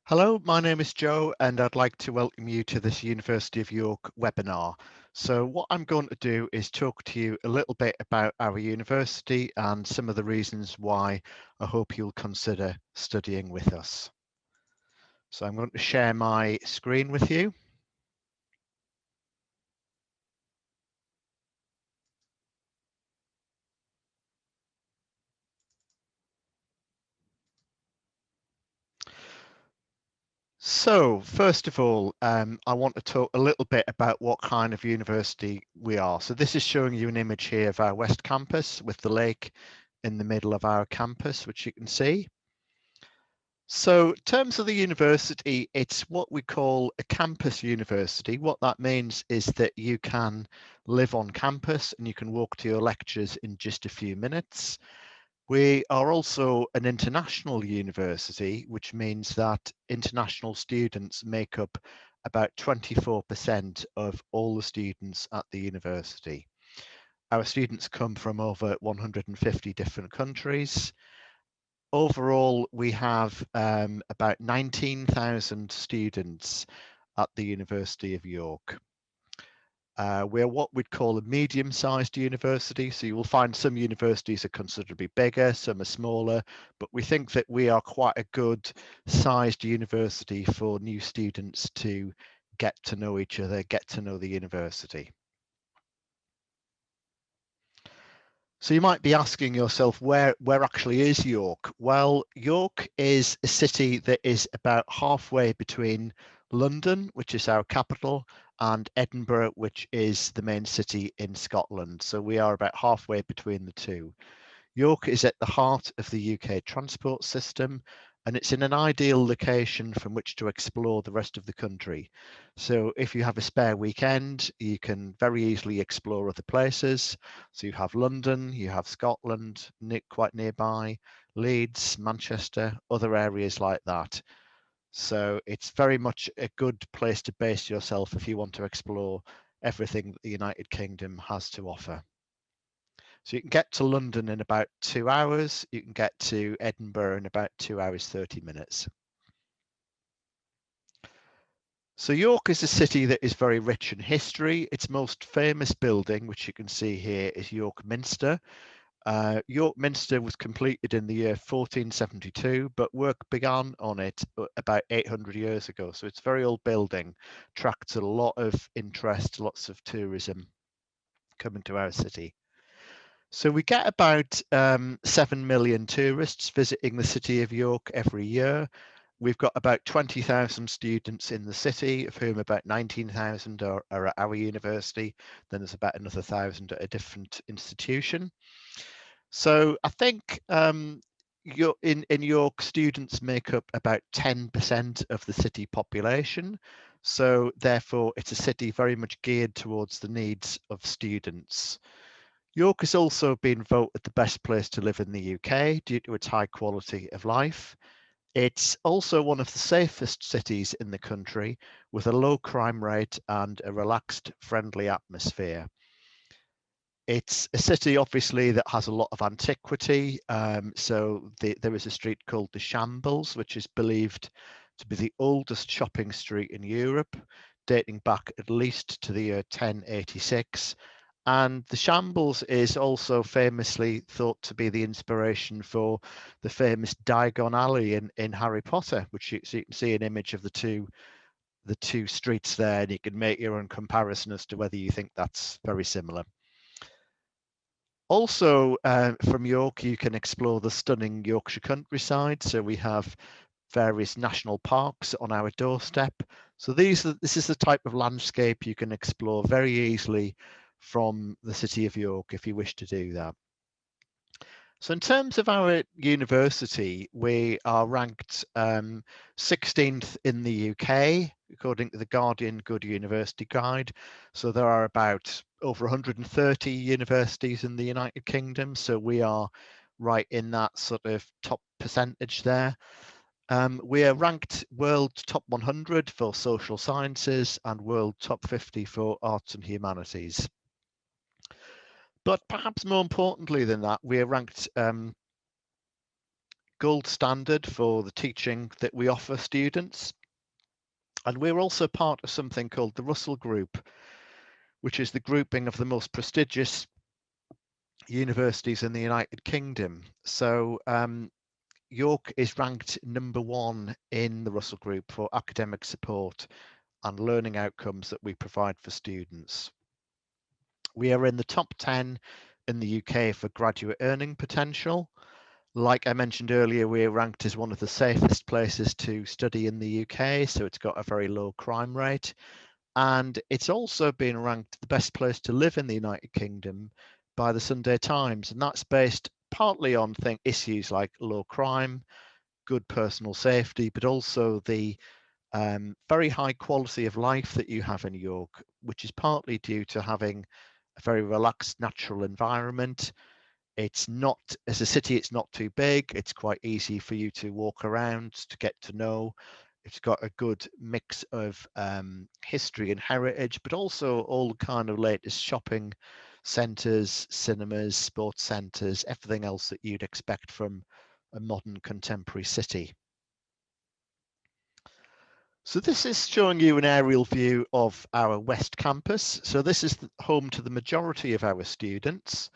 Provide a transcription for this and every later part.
Hello, my name is Joe and I'd like to welcome you to this University of York webinar. So what I'm going to do is talk to you a little bit about our university and some of the reasons why I hope you'll consider studying with us. So I'm going to share my screen with you. So first of all, I want to talk a little bit about what kind of university we are. So this is showing you an image here of our West Campus with the lake in the middle of our campus, which you can see. So in terms of the university, it's what we call a campus university. What that means is that you can live on campus and you can walk to your lectures in just a few minutes. We are also an international university, which means that international students make up about 24% of all the students at the university. Our students come from over 150 different countries. Overall, we have about 19,000 students at the University of York. We're what we'd call a medium-sized university, so you will find some universities are considerably bigger, some are smaller, but we think that we are quite a good sized university for new students to get to know each other, get to know the university. So you might be asking yourself, where actually is York? Well, York is a city that is about halfway between London, which is our capital, and Edinburgh, which is the main city in Scotland. So we are about halfway between the two. York is at the heart of the UK transport system, and it's in an ideal location from which to explore the rest of the country. So if you have a spare weekend, you can very easily explore other places. So you have London, you have Scotland, quite nearby, Leeds, Manchester, other areas like that. So it's very much a good place to base yourself if you want to explore everything that the United Kingdom has to offer. So you can get to London in about 2 hours. You can get to Edinburgh in about 2 hours, 30 minutes. So York is a city that is very rich in history. Its most famous building, which you can see here, is York Minster. York Minster was completed in the year 1472, but work began on it about 800 years ago. So it's a very old building, attracts a lot of interest, lots of tourism coming to our city. So we get about 7 million tourists visiting the city of York every year. We've got about 20,000 students in the city, of whom about 19,000 are at our university. Then there's about another 1,000 at a different institution. So I think in York, students make up about 10% of the city population. So therefore, it's a city very much geared towards the needs of students. York has also been voted the best place to live in the UK due to its high quality of life. It's also one of the safest cities in the country with a low crime rate and a relaxed, friendly atmosphere. It's a city, obviously, that has a lot of antiquity. There is a street called the Shambles, which is believed to be the oldest shopping street in Europe, dating back at least to the year 1086. And the Shambles is also famously thought to be the inspiration for the famous Diagon Alley in Harry Potter, which so you can see an image of the two streets there, and you can make your own comparison as to whether you think that's very similar. Also, from York, you can explore the stunning Yorkshire countryside. So we have various national parks on our doorstep. So this is the type of landscape you can explore very easily from the city of York if you wish to do that. So in terms of our university, we are ranked 16th in the UK, according to the Guardian Good University Guide. So there are about over 130 universities in the United Kingdom. So we are right in that sort of top percentage there. We are ranked World Top 100 for social sciences and World Top 50 for arts and humanities. But perhaps more importantly than that, we are ranked gold standard for the teaching that we offer students. And we're also part of something called the Russell Group, which is the grouping of the most prestigious universities in the United Kingdom. So York is ranked #1 in the Russell Group for academic support and learning outcomes that we provide for students. We are in the top 10 in the UK for graduate earning potential. Like I mentioned earlier, we're ranked as one of the safest places to study in the UK, so it's got a very low crime rate. And it's also been ranked the best place to live in the United Kingdom by the Sunday Times. And that's based partly on issues like low crime, good personal safety, but also the very high quality of life that you have in York, which is partly due to having a very relaxed natural environment. It's not, as a city, it's not too big. It's quite easy for you to walk around, to get to know. It's got a good mix of history and heritage, but also all the kind of latest shopping centres, cinemas, sports centres, everything else that you'd expect from a modern contemporary city. So this is showing you an aerial view of our West Campus. So this is home to the majority of our students.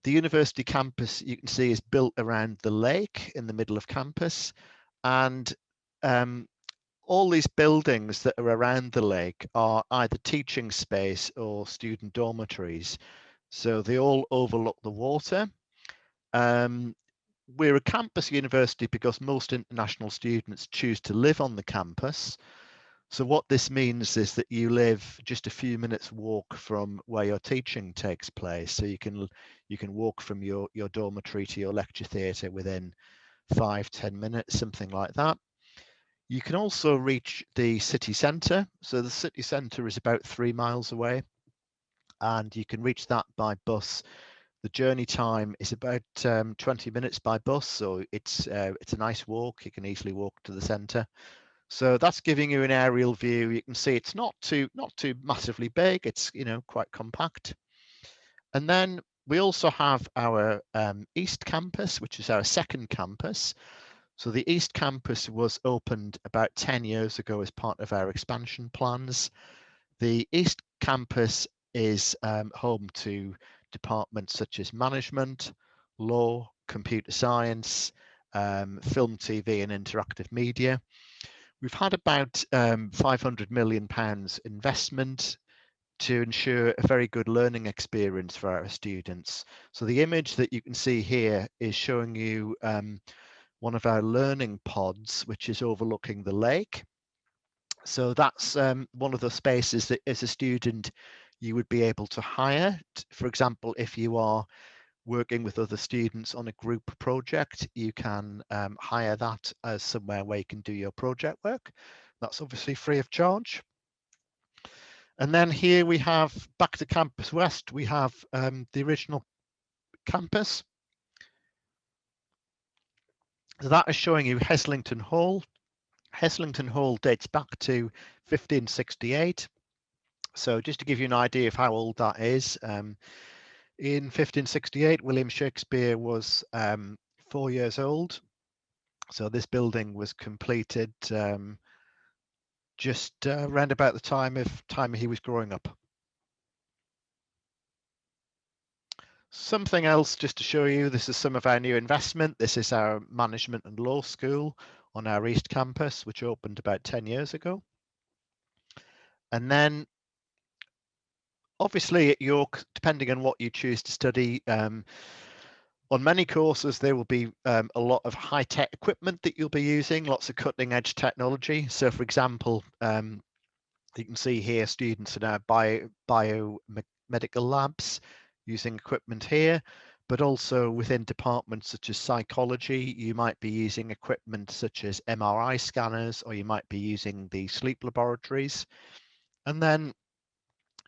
The university campus, you can see, is built around the lake in the middle of campus, and all these buildings that are around the lake are either teaching space or student dormitories. So they all overlook the water. We're a campus university because most international students choose to live on the campus. So what this means is that you live just a few minutes walk from where your teaching takes place. So you can walk from your dormitory to your lecture theatre within 5-10 minutes, something like that. You can also reach the city centre. So the city centre is about 3 miles away, and you can reach that by bus. The journey time is about 20 minutes by bus, so it's a nice walk. You can easily walk to the centre. So that's giving you an aerial view. You can see it's not too massively big. It's quite compact. And then we also have our East Campus, which is our second campus. So the East Campus was opened about 10 years ago as part of our expansion plans. The East Campus is home to departments such as management, law, computer science, film, TV, and interactive media. We've had about £500 million investment to ensure a very good learning experience for our students. So the image that you can see here is showing you one of our learning pods, which is overlooking the lake. So that's one of the spaces that as a student you would be able to hire. For example, if you are working with other students on a group project, you can hire that as somewhere where you can do your project work. That's obviously free of charge. And then here we have, back to Campus West, we have the original campus. So that is showing you Heslington Hall. Heslington Hall dates back to 1568. So just to give you an idea of how old that is, in 1568, William Shakespeare was 4 years old. So this building was completed just around about the time he was growing up. Something else just to show you, this is some of our new investment. This is our management and law school on our East Campus, which opened about 10 years ago. And then obviously at York, depending on what you choose to study, on many courses, there will be a lot of high-tech equipment that you'll be using, lots of cutting-edge technology. So for example, you can see here students in our biomedical labs using equipment here, but also within departments such as psychology, you might be using equipment such as MRI scanners, or you might be using the sleep laboratories. And then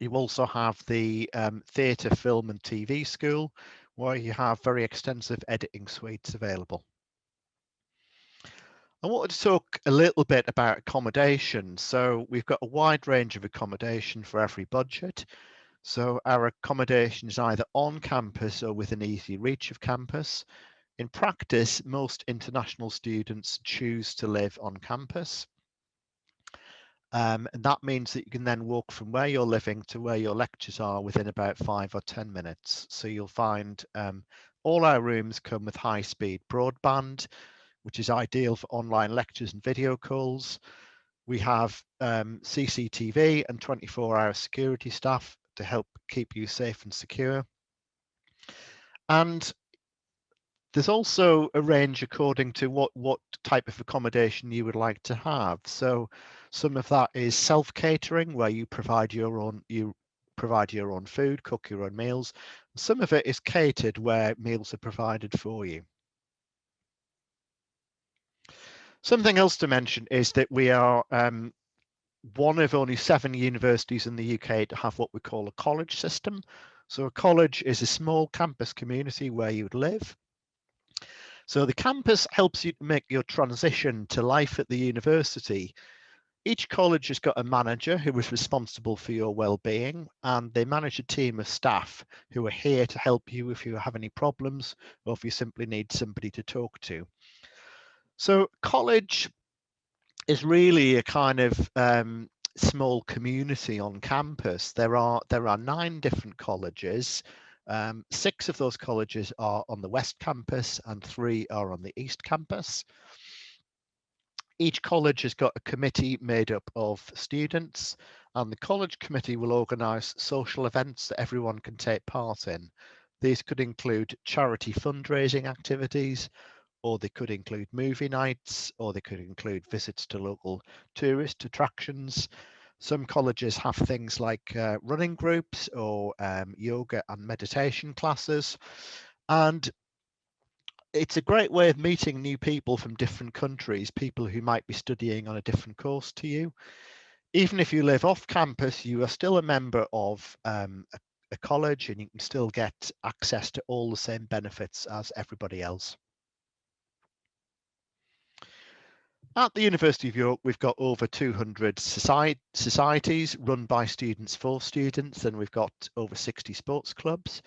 you also have the theatre, film and TV school, where you have very extensive editing suites available. I wanted to talk a little bit about accommodation. So we've got a wide range of accommodation for every budget. So our accommodation is either on campus or within easy reach of campus. In practice, most international students choose to live on campus. And that means that you can then walk from where you're living to where your lectures are within about 5 or 10 minutes. So you'll find all our rooms come with high-speed broadband, which is ideal for online lectures and video calls. We have CCTV and 24-hour security staff to help keep you safe and secure. And there's also a range according to what type of accommodation you would like to have. So some of that is self-catering, where you provide your own food, cook your own meals. Some of it is catered, where meals are provided for you. Something else to mention is that we are one of only 7 universities in the UK to have what we call a college system. So a college is a small campus community where you would live. So the campus helps you make your transition to life at the university. Each college has got a manager who is responsible for your well-being, and they manage a team of staff who are here to help you if you have any problems or if you simply need somebody to talk to. So college is really a kind of small community on campus. There are 9 different colleges. 6 of those colleges are on the West Campus and 3 are on the East Campus. Each college has got a committee made up of students, and the college committee will organise social events that everyone can take part in. These could include charity fundraising activities, or they could include movie nights, or they could include visits to local tourist attractions. Some colleges have things like running groups or yoga and meditation classes. And it's a great way of meeting new people from different countries, people who might be studying on a different course to you. Even if you live off campus, you are still a member of a college, and you can still get access to all the same benefits as everybody else. At the University of York, we've got over 200 societies run by students for students, and we've got over 60 sports clubs.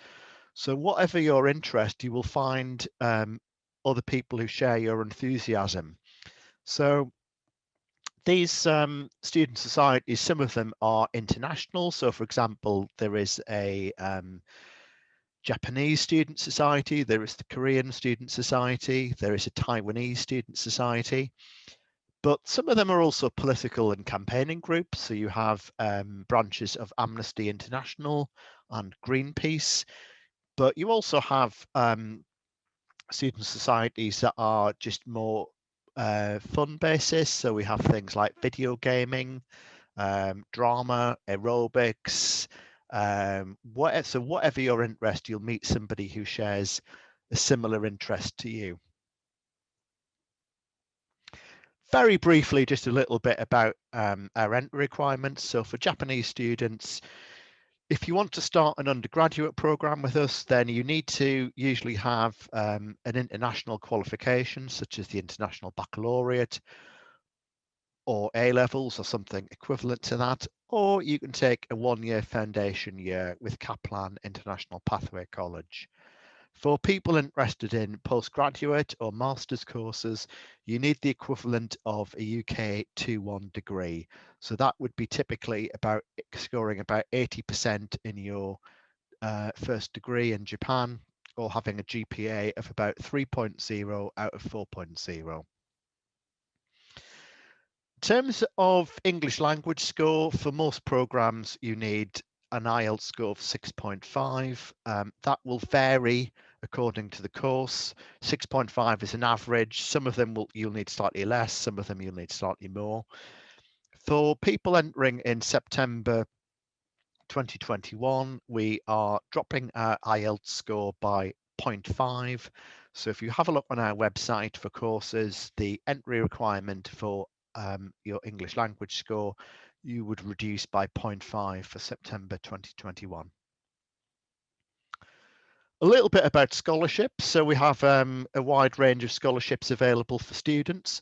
So whatever your interest, you will find other people who share your enthusiasm. So these student societies, some of them are international. So for example, there is a Japanese student society, there is the Korean student society, there is a Taiwanese student society. But some of them are also political and campaigning groups. So you have branches of Amnesty International and Greenpeace, but you also have student societies that are just more fun basis. So we have things like video gaming, drama, aerobics, so whatever your interest, you'll meet somebody who shares a similar interest to you. Very briefly, just a little bit about our entry requirements. So for Japanese students, if you want to start an undergraduate program with us, then you need to usually have an international qualification, such as the International Baccalaureate or A-levels or something equivalent to that, or you can take a 1-year foundation year with Kaplan International Pathway College. For people interested in postgraduate or master's courses, you need the equivalent of a UK 2-1 degree. So that would be typically about scoring about 80% in your first degree in Japan, or having a GPA of about 3.0 out of 4.0. In terms of English language score, for most programs, you need an IELTS score of 6.5. That will vary according to the course. 6.5 is an average. Some of them you'll need slightly less, some of them you'll need slightly more. For people entering in September 2021, we are dropping our IELTS score by 0.5. So if you have a look on our website for courses, the entry requirement for your English language score, you would reduce by 0.5 for September 2021. A little bit about scholarships. So we have a wide range of scholarships available for students.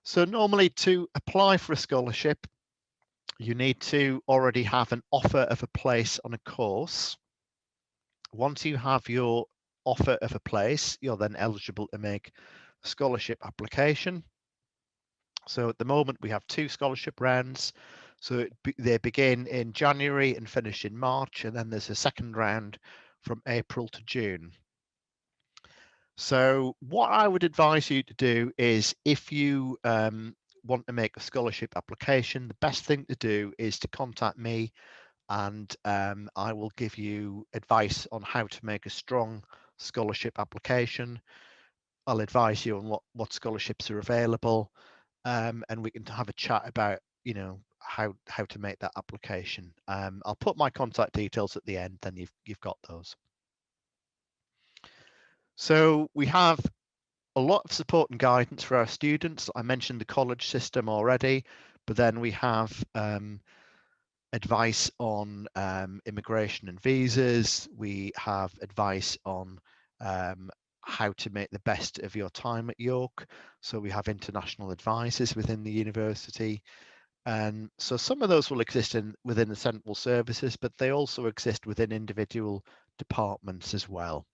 So normally to apply for a scholarship, you need to already have an offer of a place on a course. Once you have your offer of a place, you're then eligible to make a scholarship application. So at the moment we have 2 scholarship rounds. So they begin in January and finish in March, and then there's a second round from April to June. So what I would advise you to do is, if you want to make a scholarship application, the best thing to do is to contact me, and I will give you advice on how to make a strong scholarship application. I'll advise you on what scholarships are available, and we can have a chat about, you know, how to make that application. I'll put my contact details at the end, then you've got those. So we have a lot of support and guidance for our students. I mentioned the college system already, but then we have advice on immigration and visas. We have advice on how to make the best of your time at York. So we have international advisors within the university. And so some of those will exist within the central services, but they also exist within individual departments as well.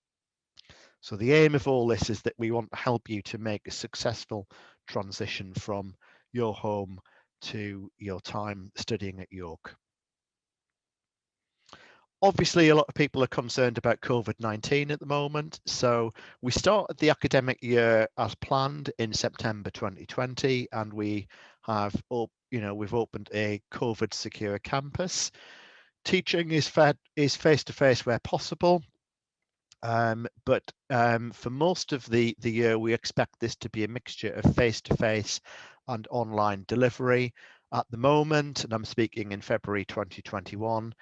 So the aim of all this is that we want to help you to make a successful transition from your home to your time studying at York. Obviously, a lot of people are concerned about COVID-19 at the moment. So we started the academic year as planned in September 2020, and we have, we've opened a COVID secure campus. Teaching is face-to-face where possible. But for most of the year, we expect this to be a mixture of face-to-face and online delivery. At the moment, and I'm speaking in February 2021,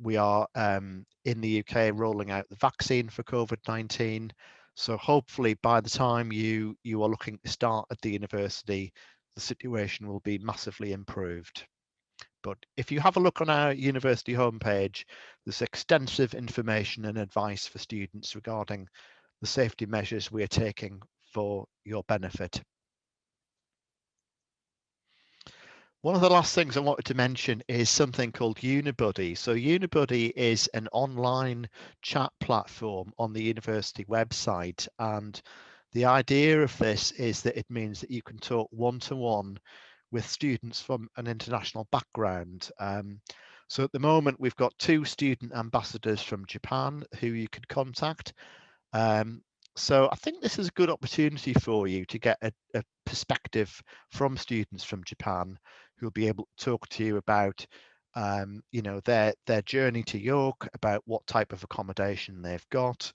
we are in the UK rolling out the vaccine for COVID-19. So hopefully by the time you are looking to start at the university, the situation will be massively improved. But if you have a look on our university homepage, there's extensive information and advice for students regarding the safety measures we are taking for your benefit. One of the last things I wanted to mention is something called Unibody. So Unibody is an online chat platform on the university website, and the idea of this is that it means that you can talk one-to-one with students from an international background. So at the moment, we've got 2 student ambassadors from Japan who you could contact. So I think this is a good opportunity for you to get a perspective from students from Japan who'll be able to talk to you about their journey to York, about what type of accommodation they've got,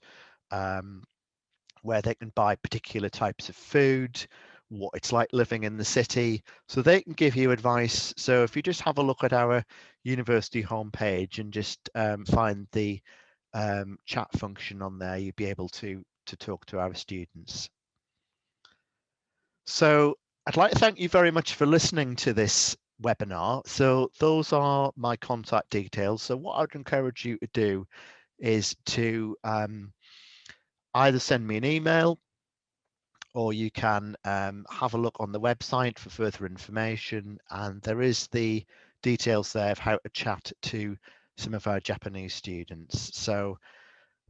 where they can buy particular types of food, what it's like living in the city. So they can give you advice. So if you just have a look at our university homepage and just find the chat function on there, you'll be able to talk to our students. So I'd like to thank you very much for listening to this webinar. So those are my contact details. So what I'd encourage you to do is to either send me an email, or you can have a look on the website for further information. And there is the details there of how to chat to some of our Japanese students. So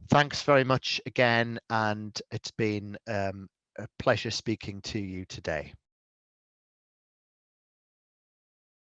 thanks very much again, and it's been a pleasure speaking to you today.